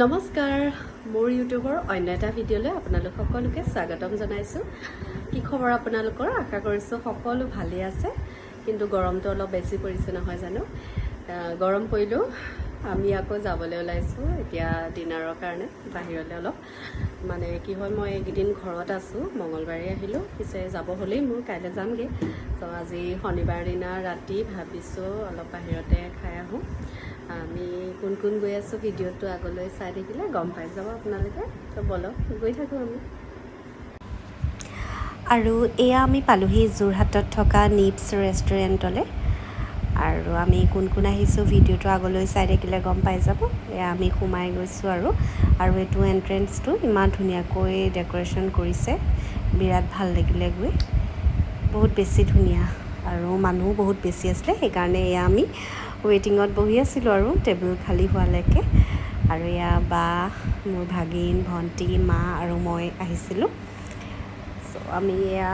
নমস্কাৰ মোৰ ইউটিউবৰ অন্য এটা ভিডিঅ'লৈ আপোনালোক সকলোকে স্বাগতম জনাইছোঁ। কি খবৰ আপোনালোকৰ? আশা কৰিছোঁ সকলো ভালেই আছে, কিন্তু গৰমটো অলপ বেছি পৰিছে নহয় জানো। গৰম পৰিলেও আমি আকৌ যাবলৈ ওলাইছোঁ এতিয়া ডিনাৰৰ কাৰণে বাহিৰলৈ অলপ। মানে কি হয়, মই এইকেইদিন ঘৰত আছোঁ, মঙলবাৰে আহিলোঁ, পিছে যাব হ'লেই মোৰ কাইলৈ যামগৈ। ত' আজি শনিবাৰ দিনা ৰাতি ভাবিছোঁ অলপ বাহিৰতে খাই আহোঁ। আমি কোন কোন গৈ আছোঁ ভিডিঅ'টো আগলৈ চাই থাকিলে গম পাই যাব আপোনালোকে। তো বলক গৈ থাকোঁ আমি। আৰু এয়া আমি পালোহি যোৰহাটত থকা নিপছ ৰেষ্টুৰেণ্টলৈ। আৰু আমি কোন কোন আহিছোঁ ভিডিঅ'টো আগলৈ চাই থাকিলে গম পাই যাব। এয়া আমি সোমাই গৈছোঁ আৰু এইটো এণ্ট্ৰেঞ্চটো ইমান ধুনীয়াকৈ ডেক'ৰেশ্যন কৰিছে, বিৰাট ভাল লাগিলে গৈ, বহুত বেছি ধুনীয়া। আৰু মানুহো বহুত বেছি আছিলে, সেইকাৰণে এয়া আমি ৱেইটিঙত বহি আছিলোঁ আৰু টেবুল খালী হোৱালৈকে। আৰু এয়া বা, মোৰ ভাগিন, ভণ্টি, মা আৰু মই আহিছিলোঁ। চ' আমি এয়া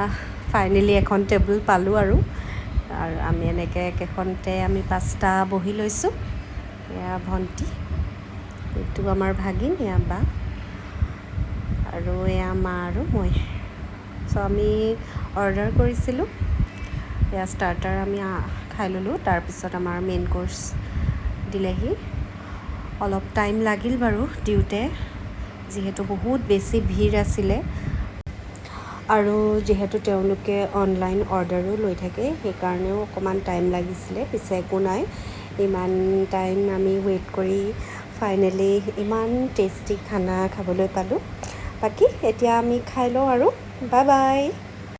ফাইনেলি এখন টেবুল পালোঁ আৰু আমি এনেকৈ একেখনতে আমি 5টা বহি লৈছোঁ। এয়া ভণ্টি, এইটো আমাৰ ভাগিন, এয়া বা আৰু এয়া মা আৰু মই। চ' আমি অৰ্ডাৰ কৰিছিলোঁ, এয়া ষ্টাৰ্টাৰ আমি খাই ল'লোঁ, তাৰপিছত আমাৰ মেইন কোৰ্চ দিলেহি। অলপ টাইম লাগিল বাৰু দিওঁতে, যিহেতু বহুত বেছি ভিৰ আছিলে আৰু যিহেতু তেওঁলোকে অনলাইন অৰ্ডাৰো লৈ থাকে, সেইকাৰণেও অকণমান টাইম লাগিছিলে। পিছে একো নাই, ইমান টাইম আমি ৱেইট কৰি ফাইনেলি ইমান টেষ্টি খানা খাবলৈ পালোঁ। বাকী এতিয়া আমি খাই লওঁ আৰু বাই বাই।